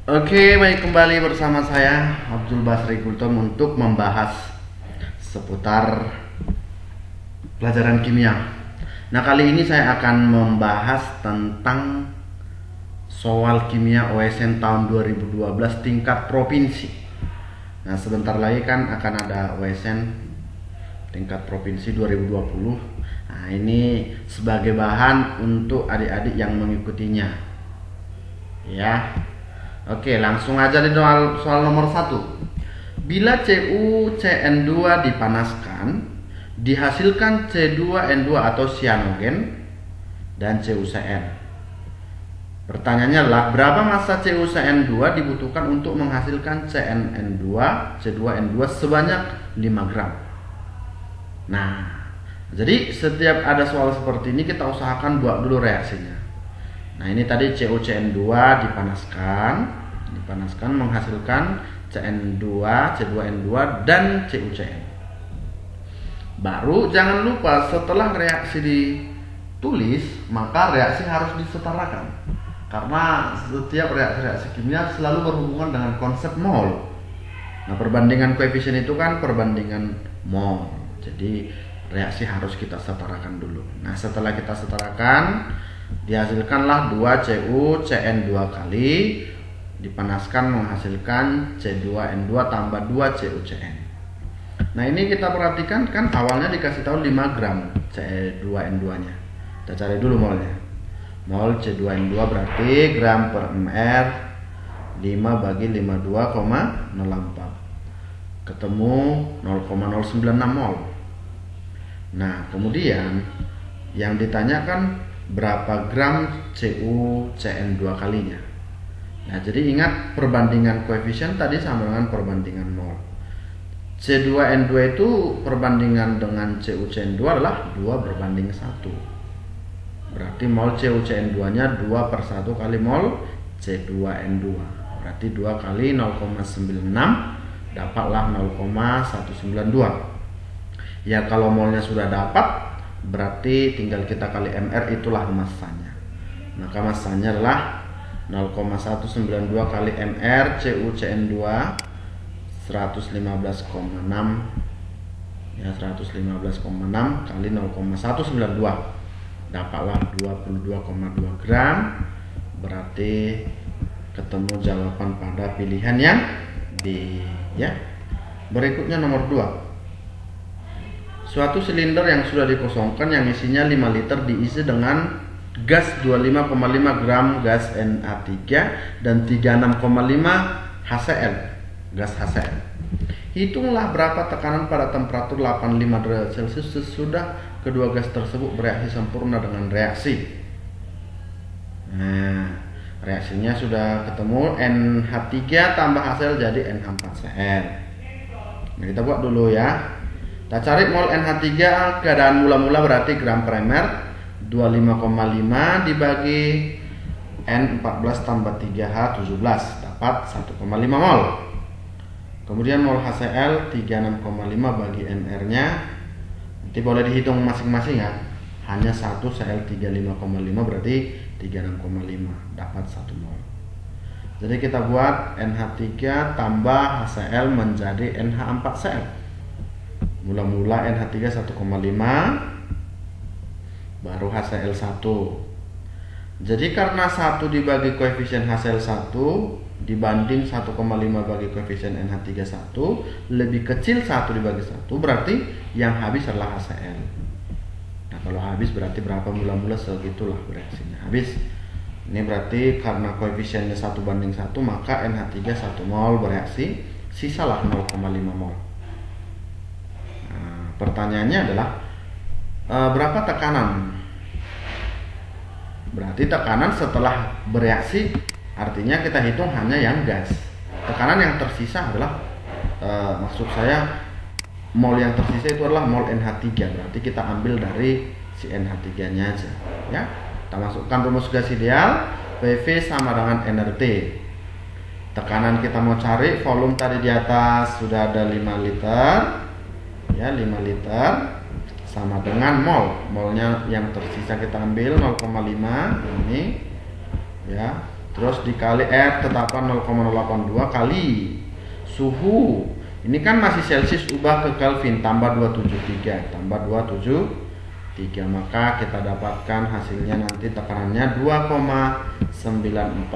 Oke, baik, kembali bersama saya Abdul Basri Kultum untuk membahas seputar pelajaran kimia. Nah, kali ini saya akan membahas tentang soal kimia OSN tahun 2012 tingkat provinsi. Nah, sebentar lagi kan akan ada OSN tingkat provinsi 2020. Nah, ini sebagai bahan untuk adik-adik yang mengikutinya. Ya. Oke, langsung aja di soal nomor 1. Bila CuCN2 dipanaskan, dihasilkan C2N2 atau cyanogen dan CuCN. Pertanyaannya adalah berapa massa CuCN2 dibutuhkan untuk menghasilkan CnN2, C2N2 sebanyak 5 gram. Nah, jadi setiap ada soal seperti ini kita usahakan buat dulu reaksinya. Nah, ini tadi CuCN2 dipanaskan menghasilkan CN2, C2N2 dan CuCN. Baru jangan lupa setelah reaksi ditulis, maka reaksi harus disetarakan. Karena setiap reaksi kimia selalu berhubungan dengan konsep mol. Nah, perbandingan koefisien itu kan perbandingan mol. Jadi reaksi harus kita setarakan dulu. Nah, setelah kita setarakan, dihasilkanlah 2 CuCN2 kali dipanaskan menghasilkan C2N2 tambah 2 CuCN. Nah, ini kita perhatikan kan awalnya dikasih tahu 5 gram C2N2 nya. Kita cari dulu molnya. Mol C2N2 berarti gram per mR, 5 bagi 52,04 ketemu 0,096 mol. Nah, kemudian yang ditanyakan berapa gram CuCN2 kalinya. Nah, jadi ingat perbandingan koefisien tadi sama dengan perbandingan mol. C2N2 itu perbandingan dengan CuCN2 adalah 2 berbanding 1. Berarti mol CuCN2 nya 2 per 1 kali mol C2N2. Berarti 2 kali 0,96 dapatlah 0,192. Ya, kalau molnya sudah dapat berarti tinggal kita kali mR, itulah massanya. Maka massanya adalah 0,192 kali mR CuCN2 115,6 ya, 115,6 kali 0,192 dapatlah 22,2 gram. Berarti ketemu jawaban pada pilihan yang D ya. Berikutnya nomor 2. Suatu silinder yang sudah dikosongkan yang isinya 5 liter diisi dengan gas 25,5 gram gas Na3 dan 36,5 HCl gas HCl. Hitunglah berapa tekanan pada temperatur 85 derajat Celcius sesudah kedua gas tersebut bereaksi sempurna dengan reaksi. Nah, reaksinya sudah ketemu, NH3 tambah HCl jadi NH4Cl. Nah, kita buat dulu ya. Kita cari mol NH3, keadaan mula-mula berarti gram per mR, 25,5 dibagi N14 tambah 3H17 dapat 1,5 mol. Kemudian mol HCl 36,5 bagi mR nya, nanti boleh dihitung masing-masing ya. Hanya 1 Cl 35,5 berarti 36,5 dapat 1 mol. Jadi kita buat NH3 tambah HCl menjadi NH4Cl. Mula-mula NH3 1,5 baru HCl 1. Jadi karena 1 dibagi koefisien HCl 1 dibanding 1,5 bagi koefisien NH3 1 lebih kecil 1 dibagi 1, berarti yang habis adalah HCl. Nah, kalau habis berarti berapa mula-mula segitulah bereaksinya habis. Ini berarti karena koefisiennya 1 banding 1, maka NH3 1 mol bereaksi, sisalah 0,5 mol. Nah, pertanyaannya adalah berapa tekanan? Berarti tekanan setelah bereaksi artinya kita hitung hanya yang gas. Tekanan yang tersisa adalah maksud saya mol yang tersisa itu adalah mol NH3. Berarti kita ambil dari si NH3 nya aja ya. Kita masukkan rumus gas ideal, PV sama dengan nRT. Tekanan kita mau cari, volume tadi di atas sudah ada 5 liter ya, 5 liter sama dengan mol. Molnya yang tersisa kita ambil 0,5 ini ya, terus dikali R tetapan 0,082 kali suhu. Ini kan masih Celsius, ubah ke Kelvin, tambah 273 tambah 273, maka kita dapatkan hasilnya nanti tekanannya 2,94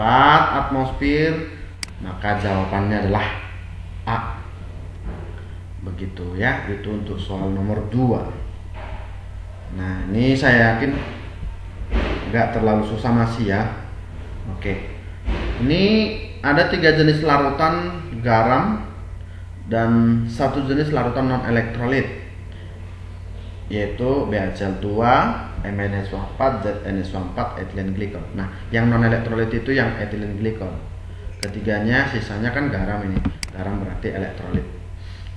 atmosfer. Maka jawabannya adalah A. Begitu ya, itu untuk soal nomor 2. Nah, ini saya yakin nggak terlalu susah masih ya. Oke, ini ada 3 jenis larutan garam dan 1 jenis larutan non elektrolit, yaitu BaCl2, MnSO4, ZnSO4, ethylene glikol. Nah, yang non elektrolit itu yang ethylene glikol. Ketiganya sisanya kan garam ini. Garam berarti elektrolit.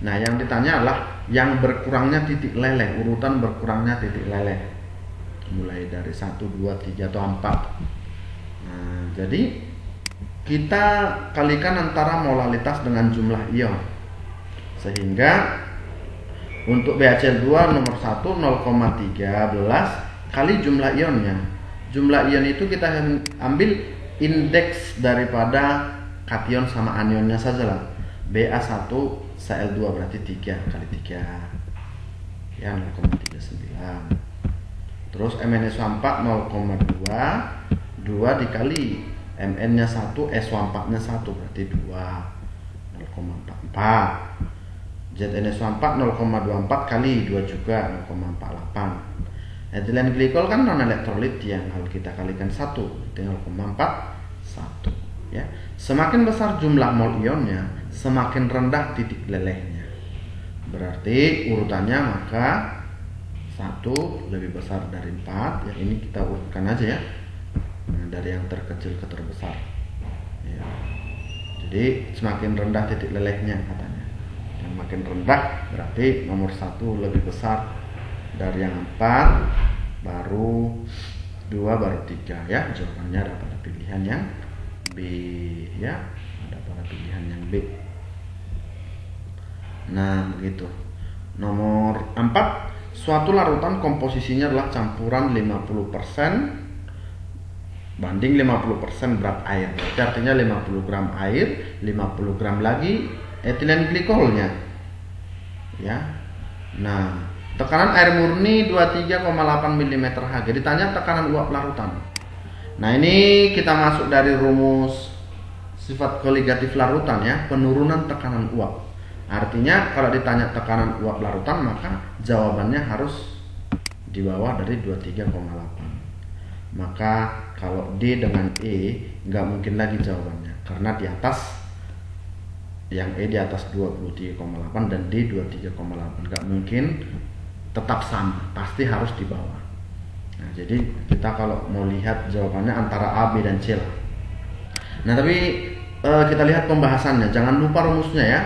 Nah, yang ditanya adalah yang berkurangnya titik leleh, urutan berkurangnya titik leleh. Mulai dari 1, 2, 3 atau 4. Nah, jadi kita kalikan antara molalitas dengan jumlah ion. Sehingga untuk BaCl2 nomor 1 0,13 kali jumlah ionnya. Jumlah ion itu kita ambil indeks daripada kation sama anionnya saja lah. Ba1Cl2 berarti 3 kali 3 ya 0,39. Terus MnSO4 0,2, 2 dikali Mn nya 1, SO4 nya 1 berarti 2, 0,44. ZnSO4 0,24 kali 2 juga 0,48. Ethylene glikol kan non elektrolit yang kalau kita kalikan 1 itu 0,41 ya. Semakin besar jumlah mol ionnya, semakin rendah titik lelehnya. Berarti urutannya maka 1 lebih besar dari 4 ya. Ini kita urutkan aja ya. Nah, dari yang terkecil ke terbesar ya. Jadi semakin rendah titik lelehnya katanya. Yang makin rendah berarti nomor 1 lebih besar dari yang 4, baru 2, baru 3 ya. Jawabannya ada pada pilihan yang B ya, ada pada pilihan yang B. Nah, begitu. Nomor 4, suatu larutan komposisinya adalah campuran 50% banding 50% berat air. Berarti artinya 50 gram air, 50 gram lagi etilen glikolnya. Ya. Nah, tekanan air murni 23,8 mm Hg. Ditanya tekanan uap larutan. Nah, ini kita masuk dari rumus sifat koligatif larutan ya, penurunan tekanan uap. Artinya kalau ditanya tekanan uap larutan, maka jawabannya harus di bawah dari 23,8. Maka kalau D dengan E nggak mungkin lagi jawabannya, karena di atas, yang E di atas 23,8 dan D 23,8, nggak mungkin tetap sama, pasti harus di bawah. Nah, jadi kita kalau mau lihat jawabannya antara A, B dan C lah. Nah, tapi kita lihat pembahasannya, jangan lupa rumusnya ya.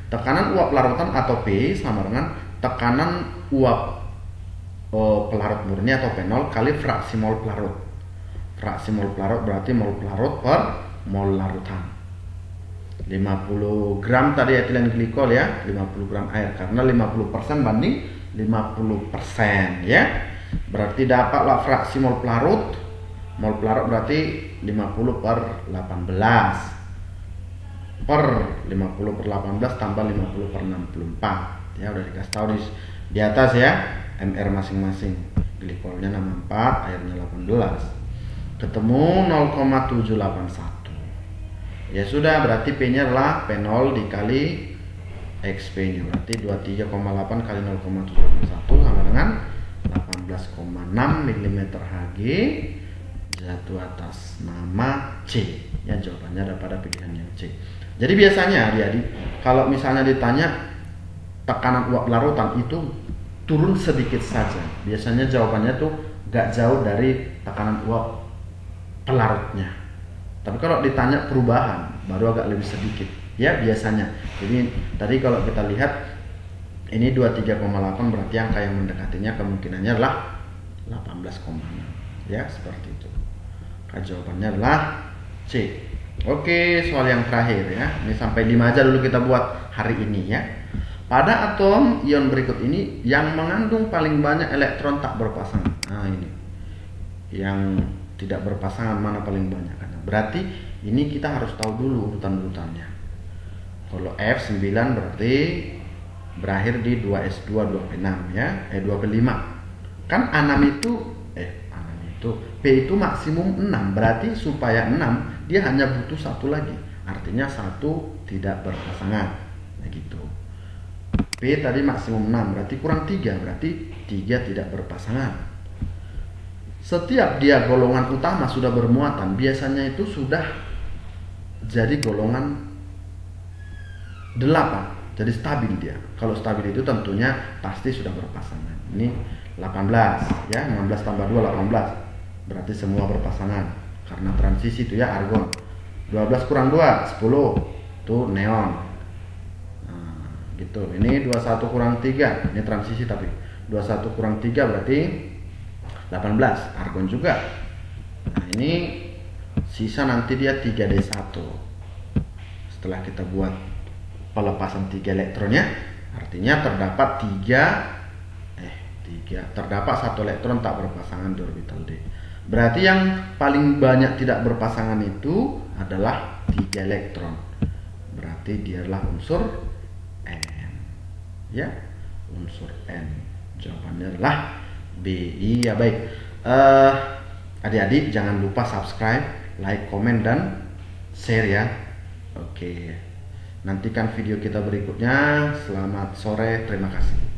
Tekanan uap larutan atau P sama dengan tekanan uap pelarut murni atau P0 kali fraksi mol pelarut. Fraksi mol pelarut berarti mol pelarut per mol larutan. 50 gram tadi etilen glikol ya, 50 gram air, karena 50% banding 50% ya. Berarti dapatlah fraksi mol pelarut. Mol pelarut berarti 50 per 18 per 50 per 18 tambah 50 per 64 ya, udah dikasih tahu di atas ya, MR masing-masing. Glikolnya 64, airnya 18, ketemu 0,781 ya. Sudah, berarti P nya adalah P0 dikali XP nya, berarti 23,8 kali 0,781 sama dengan 18,6 mm Hg jatuh atas nama C ya. Jawabannya ada pada pilihan yang C. Jadi biasanya adik-adik, kalau misalnya ditanya tekanan uap larutan itu turun sedikit saja, biasanya jawabannya tuh gak jauh dari tekanan uap pelarutnya. Tapi kalau ditanya perubahan baru agak lebih sedikit ya biasanya. Jadi tadi kalau kita lihat ini 23,8 berarti angka yang mendekatinya kemungkinannya adalah 18,6 ya, seperti itu. Maka jawabannya adalah C. Oke, soal yang terakhir ya. Ini sampai 5 aja dulu kita buat hari ini ya. Pada atom ion berikut ini yang mengandung paling banyak elektron tak berpasangan. Nah, ini yang tidak berpasangan mana paling banyak kan? Berarti ini kita harus tahu dulu urutan-urutannya. Kalau F9 berarti berakhir di 2S2 2P6 ya, 2P5. Kan A6 itu P itu maksimum 6, berarti supaya 6 dia hanya butuh satu lagi, artinya satu tidak berpasangan. Nah gitu. P tadi maksimum 6, berarti kurang 3, berarti 3 tidak berpasangan. Setiap dia golongan utama sudah bermuatan, biasanya itu sudah jadi golongan 8, jadi stabil dia. Kalau stabil itu tentunya pasti sudah berpasangan. Ini 18 ya, 16 tambah 2 18. Berarti semua berpasangan karena transisi itu ya, argon. 12 kurang 2 10 itu neon. Nah, gitu. Ini 21 kurang 3, ini transisi tapi 21 kurang 3 berarti 18, argon juga. Nah, ini sisa nanti dia 3D1. Setelah kita buat pelepasan 3 elektronnya, artinya terdapat 3 terdapat 1 elektron tak berpasangan di orbital D. Berarti yang paling banyak tidak berpasangan itu adalah 3 elektron. Berarti dia adalah unsur N. Ya, unsur N. Jawabannya adalah B. Iya baik. Adik-adik jangan lupa subscribe, like, komen, dan share ya. Oke. Nantikan video kita berikutnya. Selamat sore. Terima kasih.